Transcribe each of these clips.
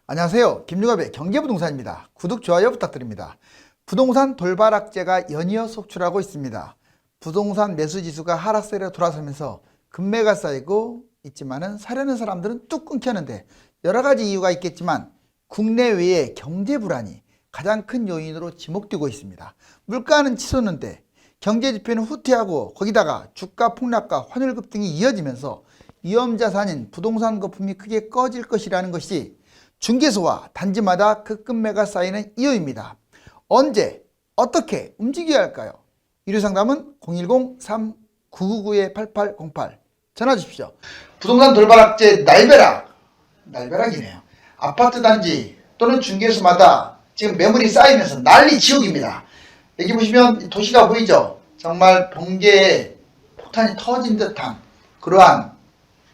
안녕하세요. 김유갑의 경제부동산입니다. 구독, 좋아요 부탁드립니다. 부동산 돌발악재가 연이어 속출하고 있습니다. 부동산 매수지수가 하락세로 돌아서면서 금매가 쌓이고 있지만은 사려는 사람들은 뚝 끊겼는데 여러 가지 이유가 있겠지만 국내외의 경제 불안이 가장 큰 요인으로 지목되고 있습니다. 물가는 치솟는데 경제지표는 후퇴하고 거기다가 주가 폭락과 환율 급등이 이어지면서 위험자산인 부동산 거품이 크게 꺼질 것이라는 것이 중개소와 단지마다 급매가 쌓이는 이유입니다. 언제 어떻게 움직여야 할까요? 유료상담은 010-3999-8808 전화 주십시오. 부동산 돌발악재 날벼락이네요. 아파트 단지 또는 중개소마다 지금 매물이 쌓이면서 난리 지옥입니다. 여기 보시면 도시가 보이죠? 정말 번개에 폭탄이 터진 듯한 그러한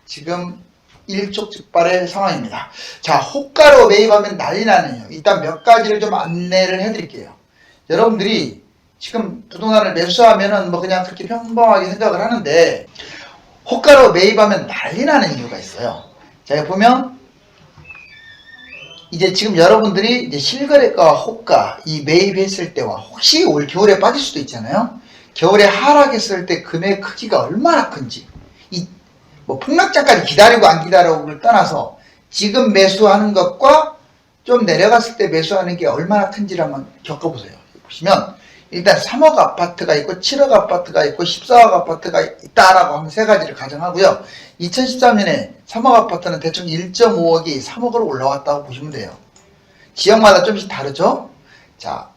지금 일촉즉발의 상황입니다. 자, 호가로 매입하면 난리 나네요. 일단 몇 가지를 좀 안내를 해드릴게요. 여러분들이 지금 부동산을 매수하면은 뭐 그냥 그렇게 평범하게 생각을 하는데 호가로 매입하면 난리 나는 이유가 있어요. 자, 여기 보면 이제 지금 여러분들이 이제 실거래가와 호가 이 매입했을 때와 혹시 올 겨울에 빠질 수도 있잖아요. 겨울에 하락했을 때 금액 크기가 얼마나 큰지 뭐 폭락장까지 기다리고 안 기다리고를 떠나서 지금 매수하는 것과 좀 내려갔을 때 매수하는 게 얼마나 큰지를 한번 겪어보세요. 보시면 일단 3억 아파트가 있고 7억 아파트가 있고 14억 아파트가 있다라고 하면 세 가지를 가정하고요. 2013년에 3억 아파트는 대충 1.5억이 3억으로 올라왔다고 보시면 돼요. 지역마다 좀씩 다르죠. 자,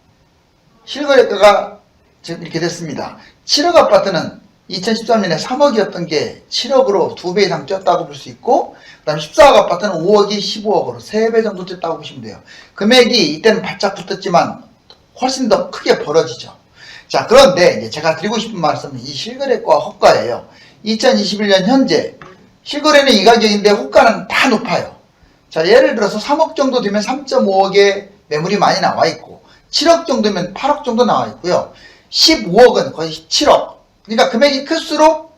실거래가가 지금 이렇게 됐습니다. 7억 아파트는 2013년에 3억이었던 게 7억으로 2배 이상 뛰었다고 볼 수 있고, 그 다음 14억 아파트는 5억이 15억으로 3배 정도 뛰었다고 보시면 돼요. 금액이 이때는 바짝 붙었지만 훨씬 더 크게 벌어지죠. 자, 그런데 이제 제가 드리고 싶은 말씀은 이 실거래가와 호가예요. 2021년 현재 실거래는 이 가격인데 호가는 다 높아요. 자, 예를 들어서 3억 정도 되면 3.5억의 매물이 많이 나와 있고, 7억 정도면 8억 정도 나와 있고요. 15억은 거의 7억. 그러니까 금액이 클수록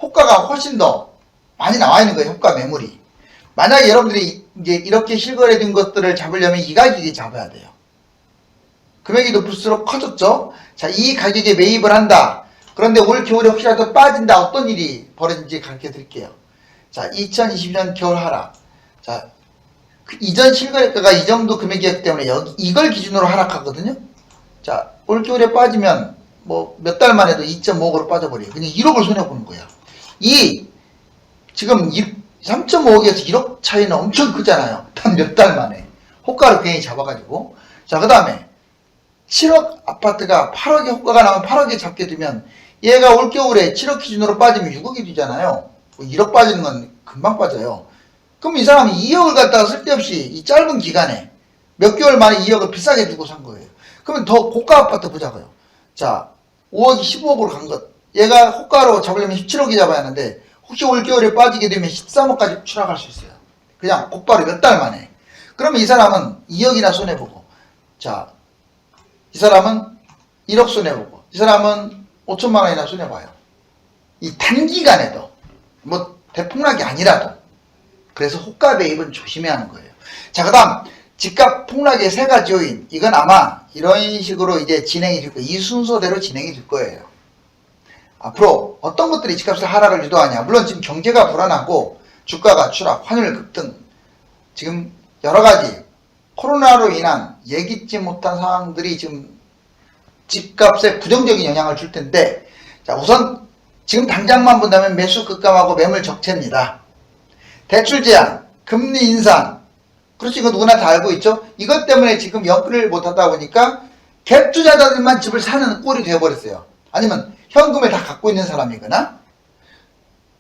호가가 훨씬 더 많이 나와 있는 거예요. 호가 매물이. 만약에 여러분들이 이제 이렇게 실거래된 것들을 잡으려면 이 가격에 잡아야 돼요. 금액이 높을수록 커졌죠. 자, 이 가격에 매입을 한다. 그런데 올 겨울에 혹시라도 빠진다. 어떤 일이 벌어진지 가르쳐 드릴게요. 자, 2020년 겨울 하락. 자, 이전 실거래가가 이 정도 금액이었기 때문에 이걸 기준으로 하락하거든요. 자, 올 겨울에 빠지면 뭐 몇 달 만에도 2.5억으로 빠져버려요. 그냥 1억을 손해보는 거예요. 지금 3.5억에서 1억 차이는 엄청 크잖아요. 단 몇 달 만에. 호가를 괜히 잡아가지고. 자, 그 다음에 7억 아파트가 8억의 호가가 나오면 8억에 잡게 되면 얘가 올 겨울에 7억 기준으로 빠지면 6억이 되잖아요. 1억 빠지는 건 금방 빠져요. 그럼 이 사람이 2억을 갖다가 쓸데없이 이 짧은 기간에 몇 개월 만에 2억을 비싸게 주고 산 거예요. 그러면 더 고가 아파트 보자고요. 자, 5억이 15억으로 간 것. 얘가 호가로 잡으려면 17억이 잡아야 하는데 혹시 올겨울에 빠지게 되면 13억까지 추락할 수 있어요. 그냥 곧바로 몇 달 만에. 그러면 이 사람은 2억이나 손해보고, 자, 이 사람은 1억 손해보고, 이 사람은 5천만 원이나 손해봐요. 이 단기간에도 뭐 대폭락이 아니라도. 그래서 호가 매입은 조심해야 하는 거예요. 자, 그 다음 집값 폭락의 세 가지 요인. 이건 아마 이런 식으로 이제 진행이 될 거예요. 이 순서대로 진행이 될 거예요. 앞으로 어떤 것들이 집값의 하락을 유도하냐. 물론 지금 경제가 불안하고 주가가 추락, 환율 급등, 지금 여러 가지 코로나로 인한 예기치 못한 상황들이 지금 집값에 부정적인 영향을 줄 텐데, 자, 우선 지금 당장만 본다면 매수 급감하고 매물 적체입니다. 대출 제한, 금리 인상, 그렇지, 이거 누구나 다 알고 있죠. 이것 때문에 지금 연끌을 못하다 보니까 갭 투자자들만 집을 사는 꼴이 되어버렸어요. 아니면 현금을 다 갖고 있는 사람이거나.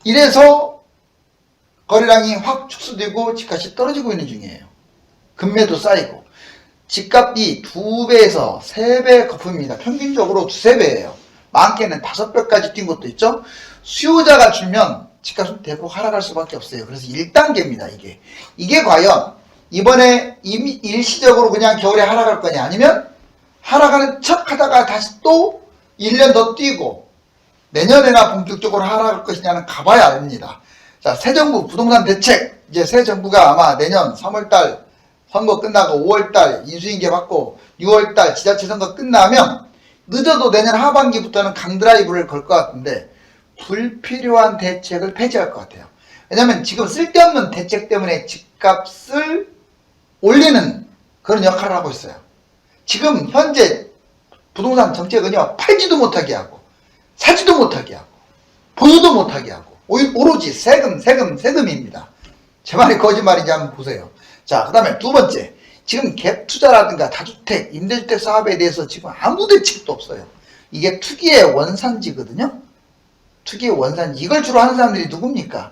이래서 거래량이 확 축소되고 집값이 떨어지고 있는 중이에요. 금매도 쌓이고. 집값이 2배에서 3배 거품입니다. 평균적으로 2~3배예요. 많게는 5배까지 뛴 것도 있죠. 수요자가 줄면 집값은 대폭 하락할 수밖에 없어요. 그래서 1단계입니다. 이게 과연 이번에 일시적으로 그냥 겨울에 하락할 거냐, 아니면 하락하는 척 하다가 다시 또 1년 더 뛰고 내년에나 본격적으로 하락할 것이냐는 가봐야 압니다. 자, 새 정부 부동산 대책, 이제 새 정부가 아마 내년 3월달 선거 끝나고 5월달 인수인계 받고 6월달 지자체 선거 끝나면 늦어도 내년 하반기부터는 강드라이브를 걸 것 같은데 불필요한 대책을 폐지할 것 같아요. 왜냐면 지금 쓸데없는 대책 때문에 집값을 올리는 그런 역할을 하고 있어요. 지금 현재 부동산 정책은요, 팔지도 못하게 하고 사지도 못하게 하고 보유도 못하게 하고 오로지 세금입니다. 제 말이 거짓말인지 한번 보세요. 자, 그 다음에 두 번째, 지금 갭 투자라든가 다주택, 임대주택 사업에 대해서 지금 아무 대책도 없어요. 이게 투기의 원산지거든요. 투기의 원산지. 이걸 주로 하는 사람들이 누굽니까?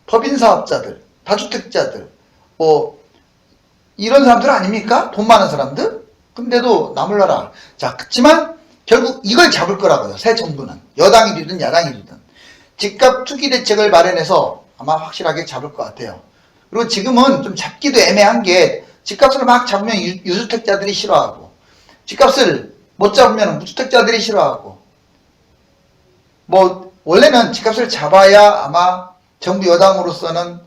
법인사업자들, 다주택자들, 뭐 이런 사람들 아닙니까? 돈 많은 사람들? 근데도 나몰라라. 자, 그렇지만 결국 이걸 잡을 거라고요. 새 정부는. 여당이 되든 야당이 되든. 집값 투기 대책을 마련해서 아마 확실하게 잡을 것 같아요. 그리고 지금은 좀 잡기도 애매한 게 집값을 막 잡으면 유주택자들이 싫어하고 집값을 못 잡으면 무주택자들이 싫어하고 뭐 원래는 집값을 잡아야 아마 정부 여당으로서는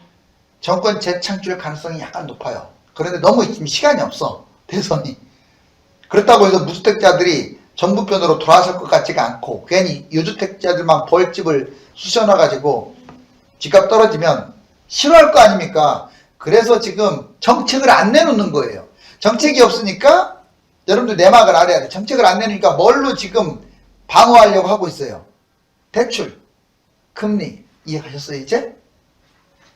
정권 재창출 가능성이 약간 높아요. 그런데 너무 지금 시간이 없어. 대선이. 그렇다고 해서 무주택자들이 정부 편으로 돌아설 것 같지가 않고 괜히 유주택자들만 벌집을 쑤셔놔가지고 집값 떨어지면 싫어할 거 아닙니까? 그래서 지금 정책을 안 내놓는 거예요. 정책이 없으니까 여러분들 내막을 알아야 돼. 정책을 안 내니까 뭘로 지금 방어하려고 하고 있어요. 대출, 금리. 이해하셨어요 이제?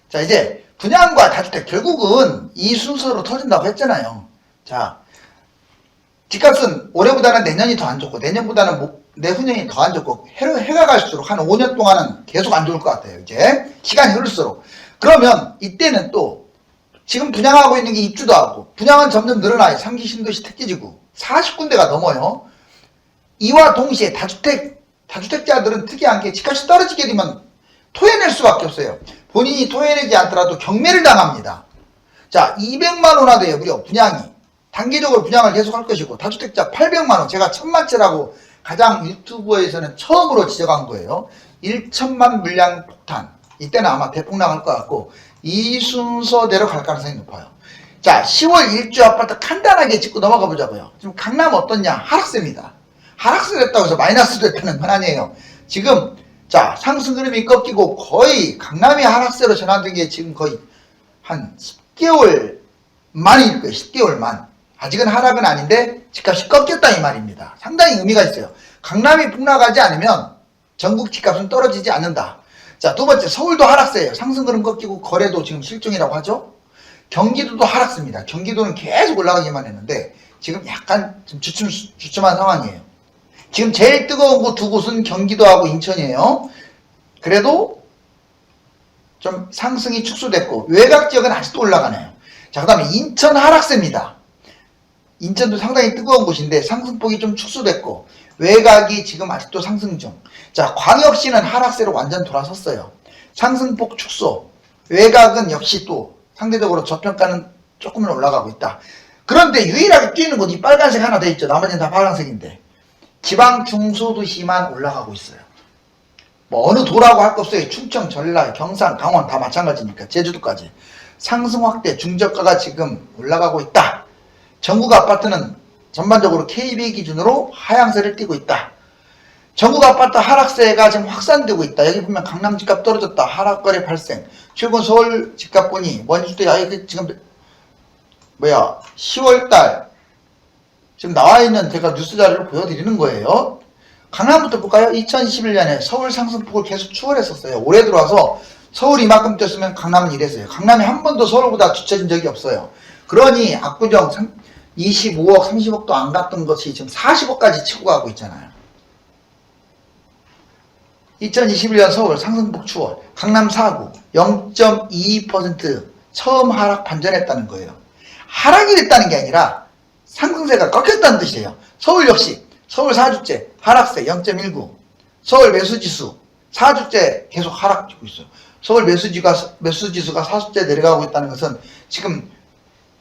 자, 이제 분양과 다주택 결국은 이 순서로 터진다고 했잖아요. 자, 집값은 올해보다는 내년이 더 안 좋고 내년보다는 내후년이 더 안 좋고 해가 갈수록 한 5년 동안은 계속 안 좋을 것 같아요. 이제 시간이 흐를수록. 그러면 이때는 또 지금 분양하고 있는 게 입주도 하고 분양은 점점 늘어나요. 3기 신도시 택지지구 40군데가 넘어요. 이와 동시에 다주택자들은 특이한 게 집값이 떨어지게 되면 토해낼 수밖에 없어요. 본인이 토해내지 않더라도 경매를 당합니다. 자, 200만원 하대요. 무려 분양이. 단기적으로 분양을 계속 할 것이고 다주택자 800만원. 제가 1000만 채라고 가장 유튜브에서는 처음으로 지적한 거예요. 1천만 물량 폭탄. 이때는 아마 대폭락할 것 같고 이 순서대로 갈 가능성이 높아요. 자, 10월 1주 아파트 간단하게 짚고 넘어가 보자고요. 지금 강남 어떻냐? 하락세입니다. 하락세 됐다고 해서 마이너스 됐다는 건 아니에요. 지금 자, 상승 흐름이 꺾이고 거의 강남이 하락세로 전환된 게 지금 거의 한 10개월 만일 거예요. 10개월 만. 아직은 하락은 아닌데 집값이 꺾였다 이 말입니다. 상당히 의미가 있어요. 강남이 폭락하지 않으면 전국 집값은 떨어지지 않는다. 자, 두 번째, 서울도 하락세예요. 상승 흐름 꺾이고 거래도 지금 실종이라고 하죠. 경기도도 하락세입니다. 경기도는 계속 올라가기만 했는데 지금 약간 좀 주춤한 상황이에요. 지금 제일 뜨거운 곳 두 곳은 경기도하고 인천이에요. 그래도 좀 상승이 축소됐고 외곽 지역은 아직도 올라가네요. 자, 그 다음에 인천 하락세입니다. 인천도 상당히 뜨거운 곳인데 상승폭이 좀 축소됐고 외곽이 지금 아직도 상승 중. 자, 광역시는 하락세로 완전 돌아섰어요. 상승폭 축소. 외곽은 역시 또 상대적으로 저평가는 조금은 올라가고 있다. 그런데 유일하게 뛰는 곳이 빨간색 하나 돼 있죠. 나머지는 다 파란색인데 지방 중소도시만 올라가고 있어요. 뭐 어느 도라고 할 거 없어요. 충청, 전라, 경산, 강원 다 마찬가지니까 제주도까지 상승 확대 중저가가 지금 올라가고 있다. 전국 아파트는 전반적으로 KB 기준으로 하향세를 띠고 있다. 전국 아파트 하락세가 지금 확산되고 있다. 여기 보면 강남 집값 떨어졌다. 하락거래 발생. 최근 서울 집값 보니 원주택 지금 10월달 지금 나와 있는 제가 뉴스 자료를 보여드리는 거예요. 강남부터 볼까요? 2021년에 서울 상승폭을 계속 추월했었어요. 올해 들어와서 서울이 이만큼 뛰었으면 강남은 이랬어요. 강남이 한 번도 서울보다 뒤처진 적이 없어요. 그러니 압구정 25억, 30억도 안 갔던 것이 지금 40억까지 치고 가고 있잖아요. 2021년 서울 상승폭 추월, 강남 4구 0.22% 처음 하락 반전했다는 거예요. 하락이 됐다는 게 아니라 상승세가 꺾였다는 뜻이에요. 서울 역시 서울 4주째 하락세 0.19, 서울 매수지수 4주째 계속 하락 주고 있어요. 서울 매수지수가 4주째 내려가고 있다는 것은 지금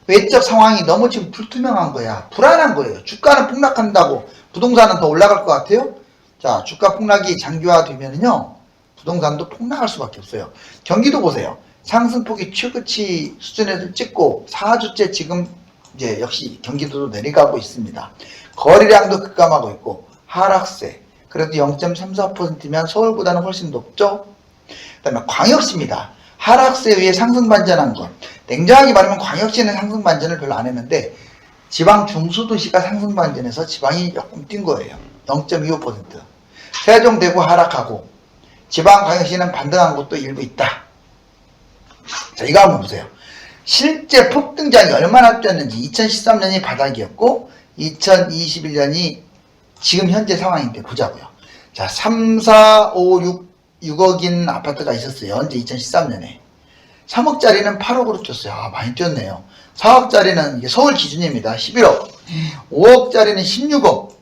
외적 상황이 너무 지금 불투명한 거야. 불안한 거예요. 주가는 폭락한다고 부동산은 더 올라갈 것 같아요? 자, 주가 폭락이 장기화되면요 부동산도 폭락할 수밖에 없어요. 경기도 보세요. 상승폭이 최고치 수준에서 찍고 4주째 지금 이제 역시 경기도도 내려가고 있습니다. 거래량도 급감하고 있고 하락세. 그래도 0.34%면 서울보다는 훨씬 높죠. 그 다음에 광역시입니다. 하락세에 의해 상승 반전한 것. 냉정하게 말하면 광역시는 상승 반전을 별로 안 했는데 지방 중수도시가 상승 반전해서 지방이 조금 뛴 거예요. 0.25%. 세종, 대구 하락하고 지방 광역시는 반등한 곳도 일부 있다. 자, 이거 한번 보세요. 실제 폭등장이 얼마나 뛰었는지 2013년이 바닥이었고 2021년이 지금 현재 상황인데 보자고요. 자, 3, 4, 5, 6억인 아파트가 있었어요. 현재 2013년에. 3억짜리는 8억으로 뛰었어요. 아, 많이 뛰었네요. 4억짜리는 이게 서울 기준입니다. 11억. 5억짜리는 16억.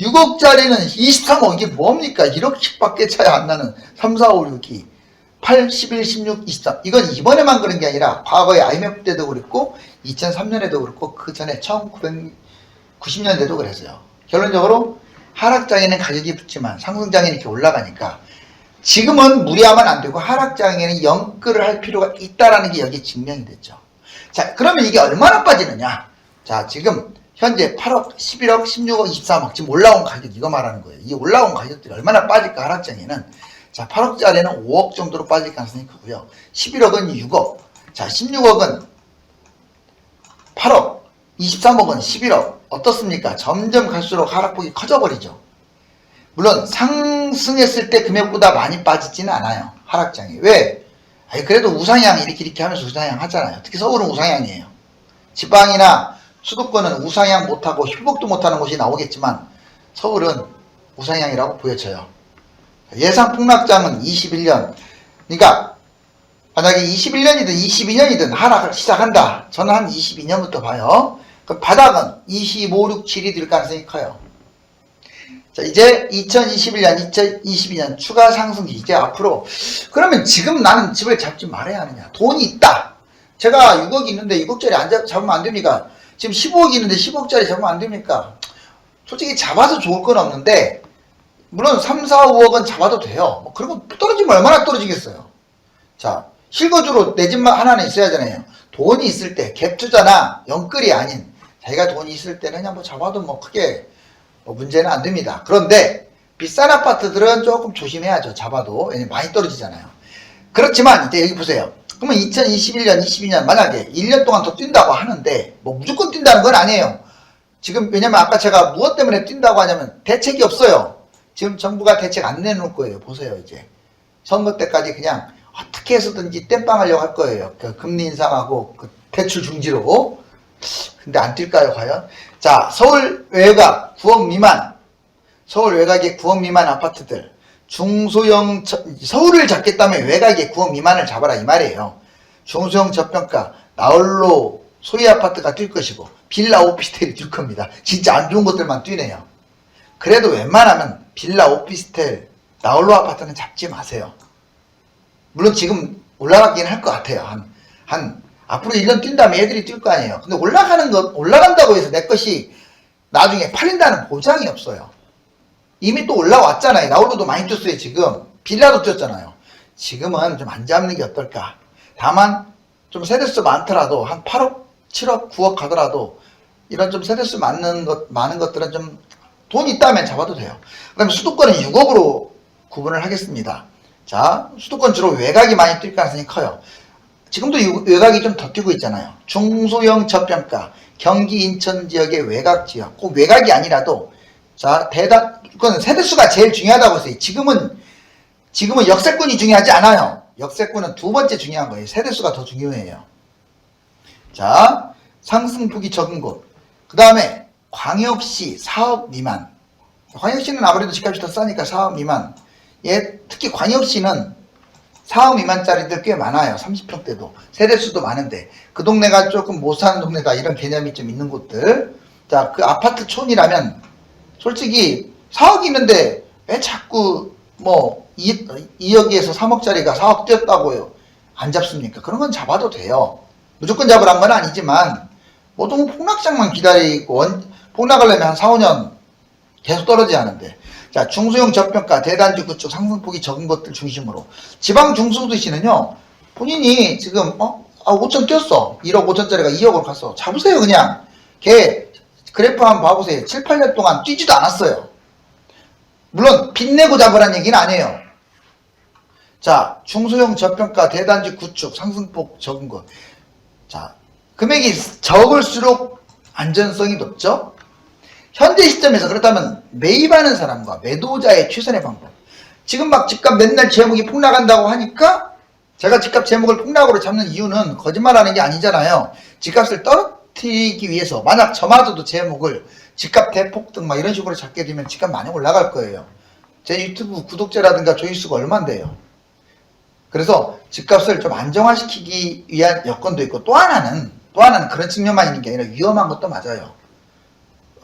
6억짜리는 23억. 이게 뭡니까? 1억씩밖에 차이 안 나는 3, 4, 5, 6이. 8, 11, 16, 23. 이건 이번에만 그런 게 아니라 과거에 IMF 때도 그랬고 2003년에도 그렇고 그 전에 1990년대도 그랬어요. 결론적으로 하락장에는 가격이 붙지만 상승장에는 이렇게 올라가니까 지금은 무리하면 안 되고 하락장에는 연끌을 할 필요가 있다라는 게 여기 증명이 됐죠. 자, 그러면 이게 얼마나 빠지느냐? 자, 지금 현재 8억, 11억, 16억, 23억 지금 올라온 가격 이거 말하는 거예요. 이 올라온 가격들이 얼마나 빠질까 하락장에는. 자, 8억짜리는 5억 정도로 빠질 가능성이 크고요. 11억은 6억. 자, 16억은 8억. 23억은 11억. 어떻습니까? 점점 갈수록 하락폭이 커져버리죠. 물론 상승했을 때 금액보다 많이 빠지지는 않아요. 하락장이. 왜? 아니, 그래도 우상향 이렇게 하면서 우상향 하잖아요. 특히 서울은 우상향이에요. 지방이나 수도권은 우상향 못하고 회복도 못하는 곳이 나오겠지만 서울은 우상향이라고 보여져요. 예상 폭락장은 21년. 그러니까 만약에 21년이든 22년이든 하락을 시작한다. 저는 한 22년부터 봐요. 그럼 바닥은 25, 6, 7이 될 가능성이 커요. 자, 이제 2021년, 2022년 추가 상승기. 이제 앞으로 그러면 지금 나는 집을 잡지 말아야 하느냐. 돈이 있다. 제가 6억이 있는데 6억짜리 잡으면 안 됩니까? 지금 15억이 있는데 10억짜리 잡으면 안 됩니까? 솔직히 잡아서 좋을 건 없는데 물론 3, 4, 5억은 잡아도 돼요. 뭐 그리고 떨어지면 얼마나 떨어지겠어요. 자, 실거주로 내 집만 하나는 있어야 하잖아요. 돈이 있을 때 갭 투자나 연끌이 아닌 자기가 돈이 있을 때는 그냥 뭐 잡아도 뭐 크게 뭐 문제는 안 됩니다. 그런데 비싼 아파트들은 조금 조심해야죠. 잡아도. 왜냐면 많이 떨어지잖아요. 그렇지만 이제 여기 보세요. 그러면 2021년, 22년 만약에 1년 동안 더 뛴다고 하는데 뭐 무조건 뛴다는 건 아니에요. 지금 왜냐면 아까 제가 무엇 때문에 뛴다고 하냐면 대책이 없어요. 지금 정부가 대책 안 내놓을 거예요. 보세요. 이제 선거 때까지 그냥 어떻게 해서든지 땜빵 하려고 할 거예요. 그 금리 인상하고 그 대출 중지로. 근데 안 뛸까요 과연? 자, 서울 외곽 9억 미만, 서울 외곽의 9억 미만 아파트들, 중소형 서울을 잡겠다면 외곽의 9억 미만을 잡아라 이 말이에요. 중소형 저평가 나홀로 소유 아파트가 뛸 것이고 빌라 오피스텔이 뛸 겁니다. 진짜 안 좋은 것들만 뛰네요. 그래도 웬만하면 빌라 오피스텔 나홀로 아파트는 잡지 마세요. 물론 지금 올라가긴 할 것 같아요. 앞으로 1년 뛴다면 애들이 뛸 거 아니에요. 근데 올라간다고 해서 내 것이 나중에 팔린다는 보장이 없어요. 이미 또 올라왔잖아요. 나홀로도 많이 뛰었어요, 지금. 빌라도 뛰었잖아요. 지금은 좀 안 잡는 게 어떨까. 다만, 좀 세대수 많더라도, 한 8억, 7억, 9억 가더라도, 이런 좀 세대수 많은 것들은 좀 돈이 있다면 잡아도 돼요. 그 다음에 수도권은 6억으로 구분을 하겠습니다. 자, 수도권 주로 외곽이 많이 뛸 가능성이 커요. 지금도 외곽이 좀 더 뛰고 있잖아요. 중소형 저평가, 경기 인천 지역의 외곽 지역, 꼭 외곽이 아니라도, 자, 그건 세대수가 제일 중요하다고 했어요. 지금은 역세권이 중요하지 않아요. 역세권은 두 번째 중요한 거예요. 세대수가 더 중요해요. 자, 상승폭이 적은 곳. 그 다음에 광역시 4억 미만. 광역시는 아무래도 집값이 더 싸니까 4억 미만. 특히 광역시는 4억 미만짜리들 꽤 많아요. 30평대도. 세대수도 많은데 그 동네가 조금 못 사는 동네다 이런 개념이 좀 있는 곳들. 자, 그 아파트 촌이라면 솔직히 4억이 있는데 왜 자꾸 뭐 2억에서 3억짜리가 4억 뛰었다고요. 안 잡습니까? 그런 건 잡아도 돼요. 무조건 잡으란 건 아니지만 보통 폭락장만 기다리고 폭락하려면 한 4, 5년 계속 떨어져야 하는데. 자, 중소형 저평가, 대단지 구축, 상승폭이 적은 것들 중심으로. 지방 중소도시는요, 본인이 지금 5천 뛰었어. 1억 5천짜리가 2억으로 갔어. 잡으세요 그냥. 걔 그래프 한번 봐보세요. 7, 8년 동안 뛰지도 않았어요. 물론 빚내고 잡으란 얘기는 아니에요. 자, 중소형 저평가 대단지 구축 상승폭 적은 것. 자, 금액이 적을수록 안전성이 높죠. 현재 시점에서 그렇다면 매입하는 사람과 매도자의 최선의 방법. 지금 막 집값 맨날 제목이 폭락한다고 하니까 제가 집값 제목을 폭락으로 잡는 이유는 거짓말하는 게 아니잖아요. 집값을 떨어뜨리기 위해서 만약 저마저도 제목을 집값 대폭등 막 이런 식으로 잡게 되면 집값 많이 올라갈 거예요. 제 유튜브 구독자라든가 조회수가 얼만데요. 그래서 집값을 좀 안정화시키기 위한 여건도 있고 또 하나는 그런 측면만 있는 게 아니라 위험한 것도 맞아요.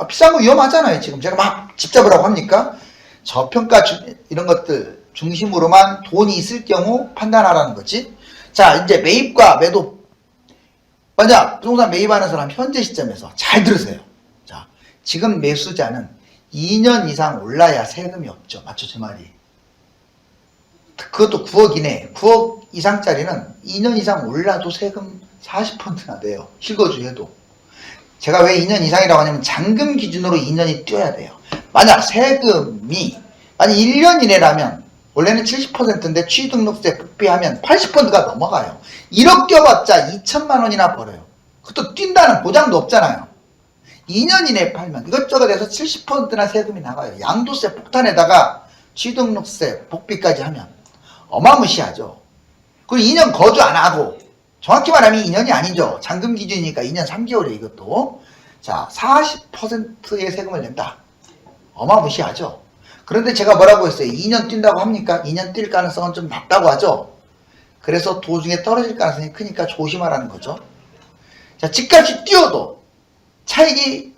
비싼 거 위험하잖아요. 지금 제가 막 집 잡으라고 합니까? 저평가 이런 것들 중심으로만 돈이 있을 경우 판단하라는 거지. 자, 이제 매입과 매도. 만약 부동산 매입하는 사람 현재 시점에서 잘 들으세요. 자, 지금 매수자는 2년 이상 올라야 세금이 없죠. 맞죠? 제 말이. 그것도 9억이네. 9억 이상짜리는 2년 이상 올라도 세금 40%나 돼요. 실거주해도. 제가 왜 2년 이상이라고 하냐면 잔금 기준으로 2년이 뛰어야 돼요. 만약 세금이 1년 이내라면 원래는 70%인데 취등록세 복비하면 80%가 넘어가요. 1억 껴봤자 2천만 원이나 벌어요. 그것도 뛴다는 보장도 없잖아요. 2년 이내에 팔면 이것저것 해서 70%나 세금이 나가요. 양도세 폭탄에다가 취등록세 복비까지 하면 어마무시하죠. 그리고 2년 거주 안 하고 정확히 말하면 2년이 아니죠. 잔금 기준이니까 2년 3개월에 이것도. 자, 40%의 세금을 낸다. 어마무시하죠. 그런데 제가 뭐라고 했어요? 2년 뛴다고 합니까? 2년 뛸 가능성은 좀 낮다고 하죠. 그래서 도중에 떨어질 가능성이 크니까 조심하라는 거죠. 자, 집값이 뛰어도 차익이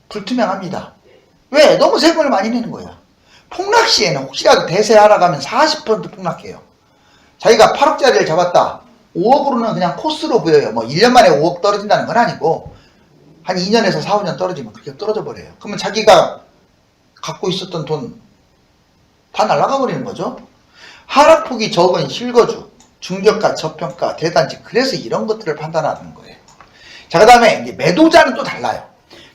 불투명합니다. 왜? 너무 세금을 많이 내는 거야. 폭락 시에는 혹시라도 대세 하락하면 40% 폭락해요. 자기가 8억짜리를 잡았다. 5억으로는 그냥 코스로 보여요. 뭐 1년 만에 5억 떨어진다는 건 아니고 한 2년에서 4, 5년 떨어지면 그렇게 떨어져 버려요. 그러면 자기가 갖고 있었던 돈 다 날아가 버리는 거죠. 하락폭이 적은 실거주, 중저가, 저평가, 대단지. 그래서 이런 것들을 판단하는 거예요. 자, 그 다음에 이제 매도자는 또 달라요.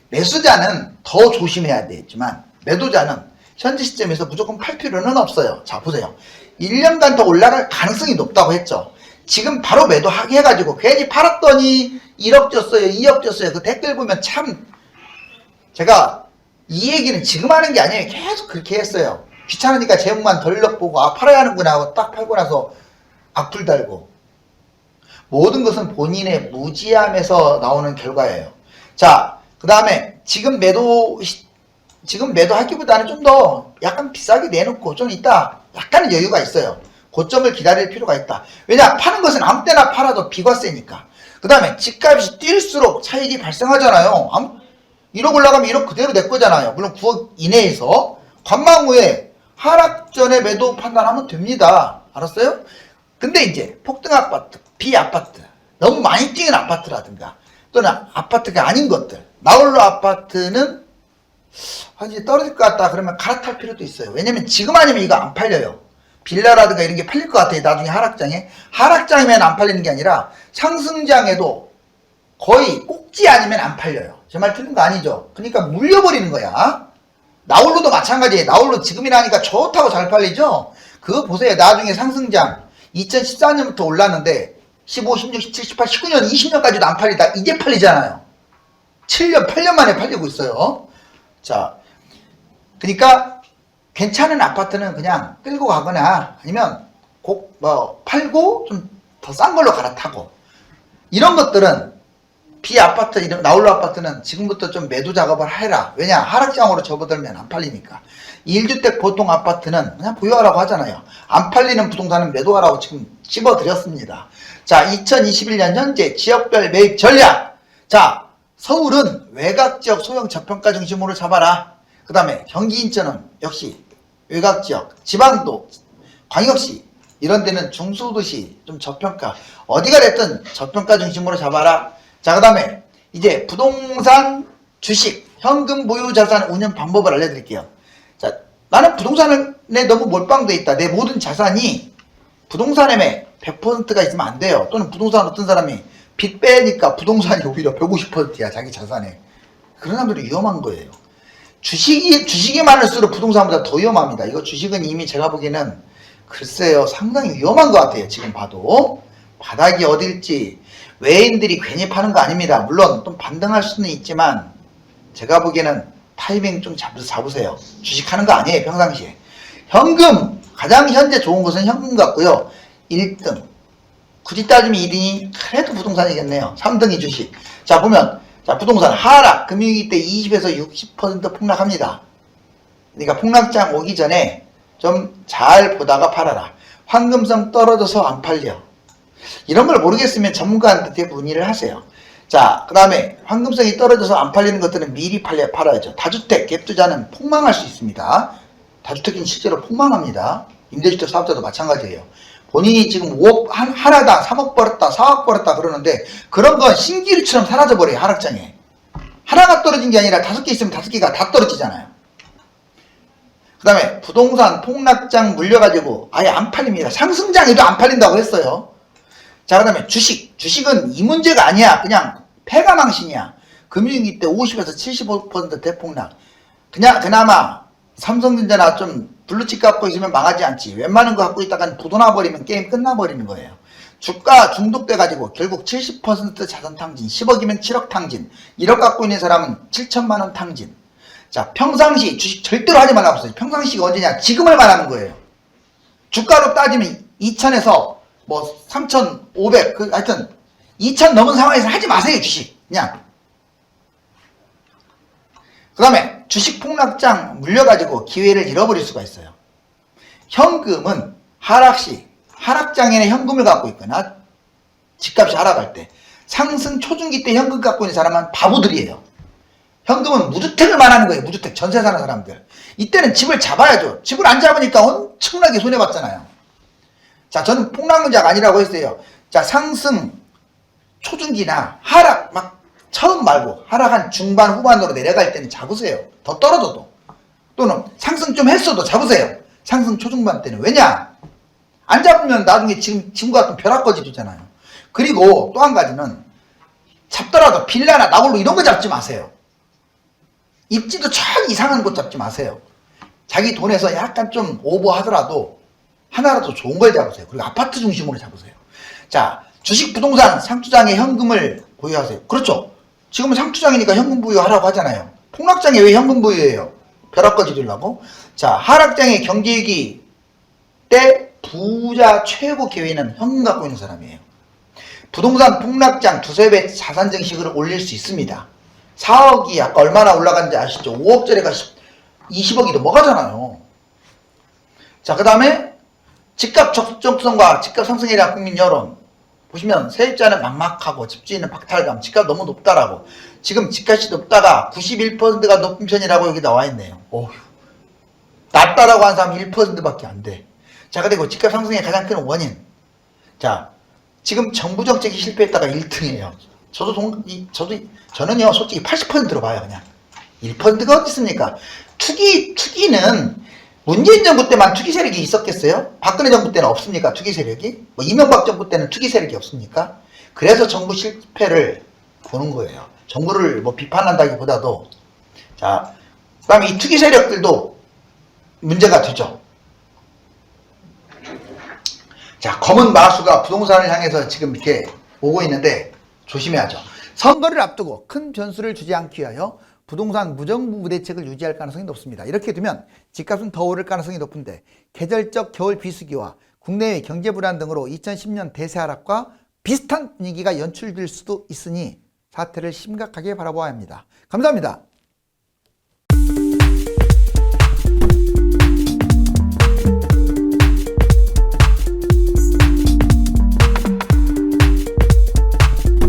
매수자는 더 조심해야 되지만 매도자는 현재 시점에서 무조건 팔 필요는 없어요. 자, 보세요. 1년간 더 올라갈 가능성이 높다고 했죠. 지금 바로 매도하게 해가지고 괜히 팔았더니 1억 줬어요, 2억 줬어요. 그 댓글 보면 참 제가 이 얘기는 지금 하는 게 아니에요. 계속 그렇게 했어요. 귀찮으니까 제목만 덜럭 보고 팔아야 하는구나 하고 딱 팔고 나서 악플 달고. 모든 것은 본인의 무지함에서 나오는 결과예요. 자, 그 다음에 지금 매도하기보다는 좀 더 약간 비싸게 내놓고 좀 이따 약간의 여유가 있어요. 고점을 기다릴 필요가 있다. 왜냐? 파는 것은 아무 때나 팔아도 비과세니까. 그 다음에 집값이 뛸수록 차익이 발생하잖아요. 1억 올라가면 1억 그대로 내 거잖아요. 물론 9억 이내에서. 관망 후에 하락 전에 매도 판단하면 됩니다. 알았어요? 근데 이제 폭등 아파트, 비아파트, 너무 많이 뛰는 아파트라든가 또는 아파트가 아닌 것들, 나홀로 아파트는 이제 떨어질 것 같다 그러면 갈아탈 필요도 있어요. 왜냐면 지금 아니면 이거 안 팔려요. 빌라라든가 이런 게 팔릴 것 같아요. 나중에 하락장이면 안 팔리는 게 아니라 상승장에도 거의 꼭지 아니면 안 팔려요. 제 말 틀린 거 아니죠? 그러니까 물려버리는 거야. 나홀로도 마찬가지예요. 나홀로 지금이라니까 좋다고 잘 팔리죠? 그거 보세요. 나중에 상승장 2014년부터 올랐는데 15, 16, 17, 18, 19년, 20년까지도 안 팔리다 이제 팔리잖아요. 7년, 8년 만에 팔리고 있어요. 자, 그러니까 괜찮은 아파트는 그냥 끌고 가거나 아니면 팔고 좀 더 싼 걸로 갈아타고, 이런 것들은 비아파트, 이런 나홀로 아파트는 지금부터 좀 매도 작업을 해라. 왜냐? 하락장으로 접어들면 안 팔리니까. 1주택 보통 아파트는 그냥 보유하라고 하잖아요. 안 팔리는 부동산은 매도하라고 지금 찝어드렸습니다. 자, 2021년 현재 지역별 매입 전략. 자, 서울은 외곽지역 소형 저평가 중심으로 잡아라. 그 다음에 경기 인천은 역시 외곽지역, 지방도, 광역시 이런 데는 중소도시 좀 저평가, 어디가 됐든 저평가 중심으로 잡아라. 자, 그 다음에 이제 부동산, 주식, 현금 보유 자산 운영 방법을 알려드릴게요. 자, 나는 부동산에 너무 몰빵돼 있다. 내 모든 자산이 부동산에 100%가 있으면 안 돼요. 또는 부동산 어떤 사람이 빚 빼니까 부동산이 오히려 150%야, 자기 자산에. 그런 사람들이 위험한 거예요. 주식이 많을수록 부동산보다 더 위험합니다. 이거 주식은 이미 제가 보기에는 글쎄요, 상당히 위험한 것 같아요. 지금 봐도. 바닥이 어딜지 외인들이 괜히 파는 거 아닙니다. 물론 좀 반등할 수는 있지만 제가 보기에는 타이밍 좀 잡으세요. 주식하는 거 아니에요, 평상시에. 현금, 가장 현재 좋은 것은 현금 같고요. 1등. 굳이 따지면 2등이 그래도 부동산이겠네요. 3등이 주식. 자, 보면, 자, 부동산 하락, 금융위기 때 20에서 60% 폭락합니다. 그러니까 폭락장 오기 전에 좀 잘 보다가 팔아라. 황금성 떨어져서 안 팔려. 이런 걸 모르겠으면 전문가한테 문의를 하세요. 자, 그 다음에 황금성이 떨어져서 안 팔리는 것들은 미리 팔아야죠. 다주택, 갭투자는 폭망할 수 있습니다. 다주택은 실제로 폭망합니다. 임대주택 사업자도 마찬가지예요. 본인이 지금 5억, 하나당 3억 벌었다, 4억 벌었다 그러는데 그런 건 신기루처럼 사라져버려요, 하락장에. 하나가 떨어진 게 아니라 5개 있으면 5개가 다 떨어지잖아요. 그 다음에 부동산 폭락장 물려가지고 아예 안 팔립니다. 상승장에도 안 팔린다고 했어요. 자, 그 다음에 주식은 이 문제가 아니야. 그냥 패가망신이야. 금융위기 때 50에서 75% 대폭락. 그나마 삼성전자나 좀 블루칩 갖고 있으면 망하지 않지. 웬만한 거 갖고 있다가 부도나버리면 게임 끝나버리는 거예요. 주가 중독돼가지고 결국 70% 자산 탕진, 10억이면 7억 탕진, 1억 갖고 있는 사람은 7천만 원 탕진. 자, 평상시 주식 절대로 하지 말라고 했어요. 평상시가 언제냐? 지금을 말하는 거예요. 주가로 따지면 2천에서 뭐 3,500, 하여튼 2천 넘은 상황에서 하지 마세요, 주식. 그냥. 그 다음에 주식 폭락장 물려가지고 기회를 잃어버릴 수가 있어요. 현금은 하락장에는 현금을 갖고 있거나 집값이 하락할 때, 상승 초중기 때 현금 갖고 있는 사람은 바보들이에요. 현금은 무주택을 말하는 거예요. 무주택, 전세 사는 사람들. 이때는 집을 잡아야죠. 집을 안 잡으니까 엄청나게 손해봤잖아요. 자, 저는 폭락 문제가 아니라고 했어요. 자, 상승 초중기나 하락 막 처음 말고 하락한 중반 후반으로 내려갈 때는 잡으세요. 더 떨어져도. 또는 상승 좀 했어도 잡으세요. 상승 초중반 때는. 왜냐? 안 잡으면 나중에 지금 같은 벼락거지 되잖아요. 그리고 또 한 가지는 잡더라도 빌라나 나홀로 이런 거 잡지 마세요. 입지도 참 이상한 곳 잡지 마세요. 자기 돈에서 약간 좀 오버하더라도 하나라도 좋은 걸 잡으세요. 그리고 아파트 중심으로 잡으세요. 자, 주식, 부동산, 상투장에 현금을 보유하세요. 그렇죠. 지금은 상투장이니까 현금 보유하라고 하잖아요. 폭락장에 왜 현금 보유해요? 벼락거지 되려고? 자, 하락장의 경제위기 때 부자 최고 기회는 현금 갖고 있는 사람이에요. 부동산 폭락장 두세 배 자산 증식을 올릴 수 있습니다. 4억이 아까 얼마나 올라간지 아시죠? 5억짜리가 20억이 넘어가잖아요. 자, 그 다음에 집값 적정성과 집값 상승에 대한 국민 여론. 보시면 세입자는 막막하고 집주인은 박탈감, 집값 너무 높다라고. 지금 집값이 높다가 91%가 높은 편이라고 여기 나와 있네요. 어휴, 낮다라고 한 사람 1%밖에 안 돼. 자, 그리고 집값 상승의 가장 큰 원인. 자, 지금 정부 정책이 실패했다가 1등이에요. 저는요, 솔직히 80%로 봐요, 그냥. 1%가 어디 있습니까? 투기는 문재인 정부 때만 투기 세력이 있었겠어요? 박근혜 정부 때는 없습니까? 투기 세력이? 뭐 이명박 정부 때는 투기 세력이 없습니까? 그래서 정부 실패를 보는 거예요. 정부를 뭐 비판한다기보다도. 자, 그 다음에 이 투기 세력들도 문제가 되죠. 자, 검은 마수가 부동산을 향해서 지금 이렇게 오고 있는데 조심해야죠. 선거를 앞두고 큰 변수를 주지 않기 위하여 부동산 무정부 대책을 유지할 가능성이 높습니다. 이렇게 두면 집값은 더 오를 가능성이 높은데 계절적 겨울 비수기와 국내외 경제 불안 등으로 2010년 대세 하락과 비슷한 분위기가 연출될 수도 있으니 사태를 심각하게 바라보아야 합니다. 감사합니다.